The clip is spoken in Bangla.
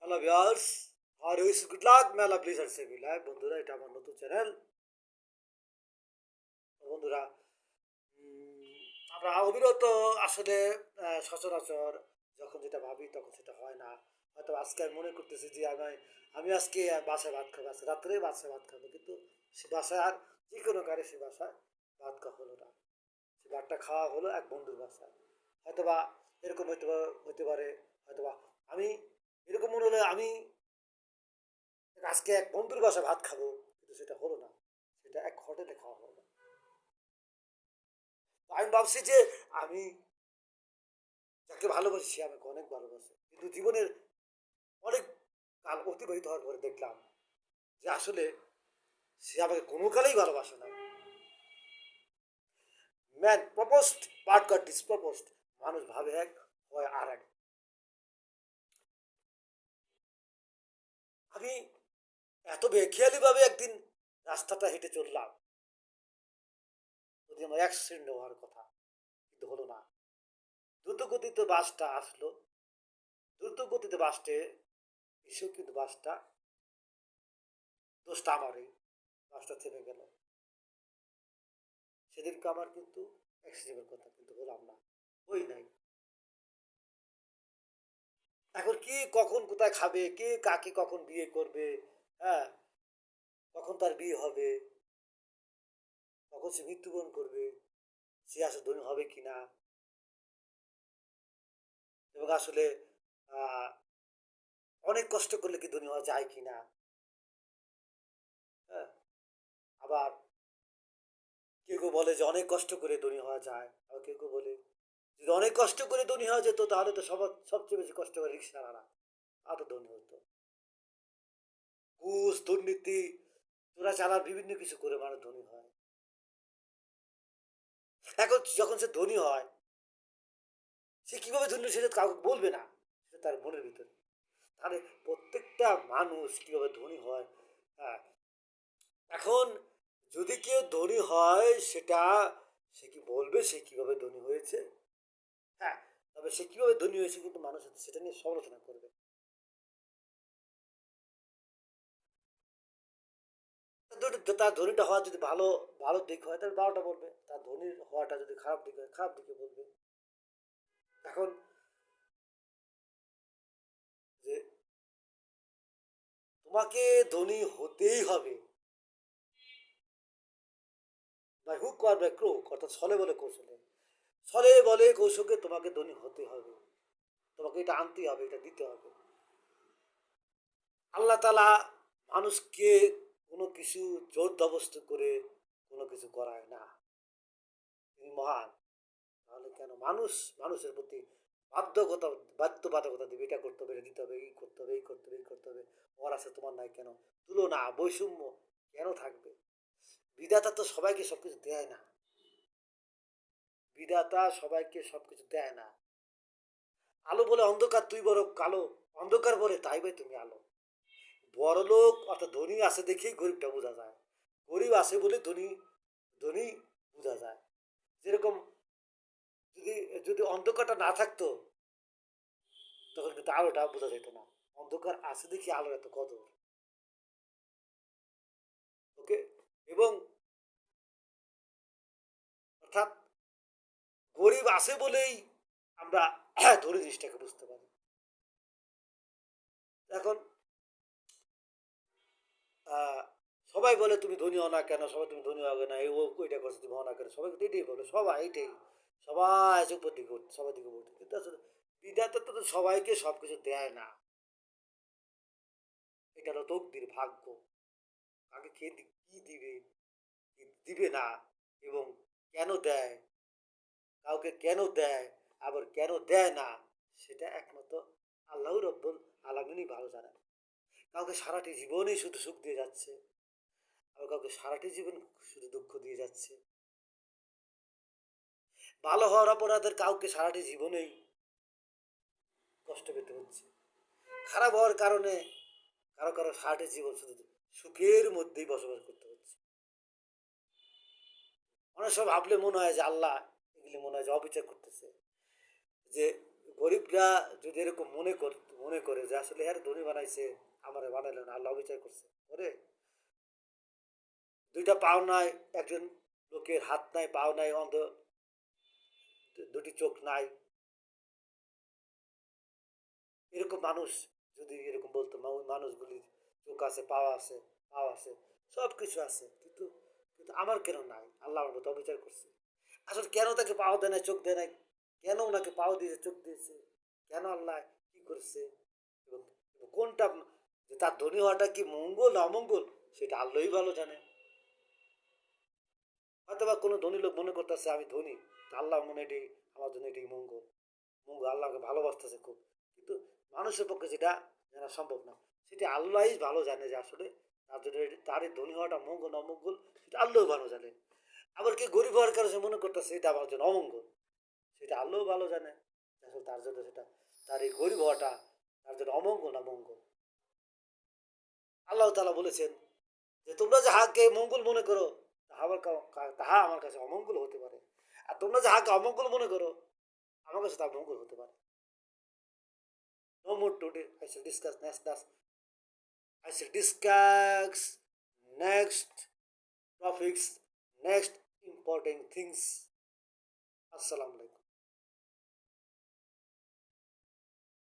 হ্যালো ভিউয়ার্স, আর উইশ গুড লাক মেলা প্লিজার সে লাইভ বন্ধুরা, এটা আমার নতুন চ্যানেল। বন্ধুরা, আমরা অবিরত আসলে সচরাচর যখন যেটা ভাবি তখন সেটা হয় না। হয়তো আজকে আমি মনে করতেছি যে আমি আজকে বাসায় ভাত খাবো, আজকে রাত্রে বাসায় ভাত খাবো, কিন্তু সে বাসায় আর যে কোনো কারে সে বাসায় ভাত খাওয়া হলো না। সে ভাতটা খাওয়া হলো এক বন্ধুর বাসায়। হয়তোবা এরকম হতে পারে, হয়তোবা আমি এরকম মনে হলে আমি আজকে এক বন্ধুর বাসায় ভাত খাবো, কিন্তু সেটা হলো না, সেটা এক হোটেলে খাওয়া হলো। আমি ভাবছি যে আমি যাকে ভালোবাসি সে আমাকে অনেক ভালোবাসে, কিন্তু জীবনের অনেক কাল অতিবাহিত হওয়ার পরে দেখলাম যে আসলে সে আমাকে কোনো কালেই ভালোবাসে না। Man proposed but got disproposed. মানুষ ভাবে এক, হয় আর এক। আমি এত বেখেয়ালি ভাবে একদিন রাস্তাটা হেঁটে চললাম, যদি আমার অ্যাক্সিডেন্ট হওয়ার কথা, কিন্তু হলো না। দ্রুতগতিতে বাসটা আসলো, দ্রুতগতিতে বাসটে এসেও কিন্তু বাসটা, দোষটা আমারই, বাসটা থেমে গেল। সেদিনকে আমার কিন্তু অ্যাক্সিডেন্টের কথা, কিন্তু হলাম না, ওই নাই। এখন কি কখন কোথায় খাবে, কে কাকে কখন বিয়ে করবে, হ্যাঁ, কখন তার বিয়ে হবে, কখন সে মৃত্যুবরণ করবে, সে আসলে ধনী হবে কিনা, এবং আসলে আহ, অনেক কষ্ট করলে কি ধনী হওয়া যায় কিনা, হ্যাঁ। আবার কেউ কেউ বলে যে অনেক কষ্ট করে ধনী হওয়া যায়, আবার কেউ কেউ বলে যদি অনেক কষ্ট করে ধনী হওয়া যেত তাহলে তো সবচেয়ে বেশি কষ্ট করে রিক্সাওয়ালা আরো ধনী হতো। ঘুষ, দুর্নীতি, চোরাচালান, বিভিন্ন কিছু করে মানুষ ধনী হয়। এখন যখন সে ধনী হয়, সে কিভাবে ধনী সেটা কাউকে বলবে না, সেটা তার মনের ভিতরে। তাহলে প্রত্যেকটা মানুষ কিভাবে ধনী হয়, হ্যাঁ। এখন যদি কেউ ধনী হয়, সেটা সে কি বলবে সে কিভাবে ধনী হয়েছে, হ্যাঁ। তবে সে কিভাবে ধনী হয়েছে কিন্তু মানুষ সেটা নিয়ে সমালোচনা করবে। তার ধনীটা হওয়া যদি ভালো ভালো দিক হয় তাহলে ভালোটা বলবে, তার ধনী হওয়াটা যদি খারাপ দিক হয় খারাপ দিকে বলবে। এখন যে তোমাকে ধনী হতেই হবে, by hook or by crook, অর্থাৎ ছলে বলে কৌশলে, ছলে বলে কৌশলে তোমাকে ধনী হতে হবে, তোমাকে এটা আনতেই হবে, এটা দিতে হবে। আল্লাহ তালা মানুষকে কোনো কিছু জোর জবস্ত করে কোনো কিছু করায় না, তিনি মহান। তাহলে কেন মানুষ মানুষের প্রতি বাধ্যকতা বাধ্যবাধকতা দেবে, এটা করতে হবে, এটা দিতে হবে, এই করতে হবে, এই করতে হবে, এই করতে হবে, ওর আছে তোমার নাই কেন, তুলনা বৈষম্য কেন থাকবে? বিধাতা তো সবাইকে সবকিছু দেয় না, বিধাতা সবাইকে সবকিছু দেয় না। আলো বলে অন্ধকার, তুই বড় কালো, অন্ধকার বলে তাই ভাই তুমি আলো। বড় লোক অর্থাৎ ধনী আছে দেখেই গরিবটা বোঝা যায়, গরিব আছে বলে ধনী ধনী বোঝা যায়। যেরকম যদি যদি অন্ধকারটা না থাকতো তখন কিন্তু আলোটা বোঝা যেত না, অন্ধকার আছে দেখি আলোর এত কদর। ওকে, এবং অর্থাৎ গরিব আছে বলেই আমরা ধনী জিনিসটাকে বুঝতে পারি। এখন আহ, সবাই বলে তুমি ধনী হও না কেন, সবাই তুমি ধনী হবে না, এই ও ওইটা করছে তুমি হও না কেন, সবাই কিন্তু এটাই বলে, সবাই এইটাই, সবাই উপর দিকে উঠছে, সবার দিকে উঠছে, কিন্তু আসলে বিধাতা তো সবাইকে সব কিছু দেয় না। এটা হলো তকদির, ভাগ্য, কাকে কি দিবে, কি দিবে না, এবং কেন দেয়, কাউকে কেন দেয়, আবার কেন দেয় না, সেটা একমাত্র আল্লাহ রব্বুল আলামিনই ভালো জানেন। কাউকে সারাটি জীবনই শুধু সুখ দিয়ে যাচ্ছে, আবার কাউকে সারাটি জীবন শুধু দুঃখ দিয়ে যাচ্ছে। ভালো হওয়ার অপরাধের কাউকে সারাটি জীবনেই কষ্ট পেতে হচ্ছে, খারাপ হওয়ার কারণে কারো কারো সারাটি জীবন শুধু সুখের মধ্যেই বসবাস করতে হচ্ছে। অনেক সময় ভাবলে মনে হয় যে আল্লাহ এগুলি মনে হয় যে অবিচার করতেছে, যে গরিবরা যদি এরকম মনে করতো মনে করে যে আসলে এর ধনী বানাইছে, আমারে বানাইলো না, আল্লাহ অবিচার করছে। ওরে, দুইটা পাও নাই, একজন লোকের হাত নাই, পাও নাই, অন্ধ, দুটি চোখ নাই, এরকম মানুষ যদি এরকম বলতো, মানুষগুলি চোখ আছে, পাও আছে, সব কিছু আছে, কিন্তু কিন্তু আমার কেন নাই? আল্লাহ আমার মতো অবিচার করছে। আসলে কেন তাকে পাও দেয় নাই, চোখ দেয় নাই? কেন ওনাকে পাও দিয়েছে, চোখ দিয়েছে? কেন আল্লাহ কি করছে? এবং কোনটা, যে তার ধনী হওয়াটা কি মঙ্গল না অমঙ্গল, সেটা আল্লাহই ভালো জানে। হয়তো বা কোনো ধনী লোক মনে করতেছে আমি ধনী, আল্লাহ মনে এটি আমার জন্য এটি মঙ্গল, মঙ্গল, আল্লাহকে ভালোবাসতেছে খুব, কিন্তু মানুষের পক্ষে যেটা জানা সম্ভব না। সেটা আল্লাহই ভালো জানে যে আসলে তার জন্য তার এই ধনী হওয়াটা মঙ্গল না অমঙ্গল, সেটা আল্লাহ ভালো জানে। আবার কি গরিব হওয়ার কারণে মনে করতেছে এটা আমার জন্য অমঙ্গল, সেটা আল্লাহ ভালো জানে আসলে তার জন্য সেটা, তার এই গরিব হওয়াটা তার জন্য অমঙ্গল না মঙ্গল। আল্লাহ তাআলা বলেছেন যে তোমরা যাহাকে মঙ্গল মনে করো, তাহা আমার কাছে অমঙ্গল হতে পারে, আর তোমরা যাহাকে অমঙ্গল মনে করো, আমার কাছে তা মঙ্গল হতে পারে। No more today. I shall discuss next topics, next important things. Assalamu alaikum.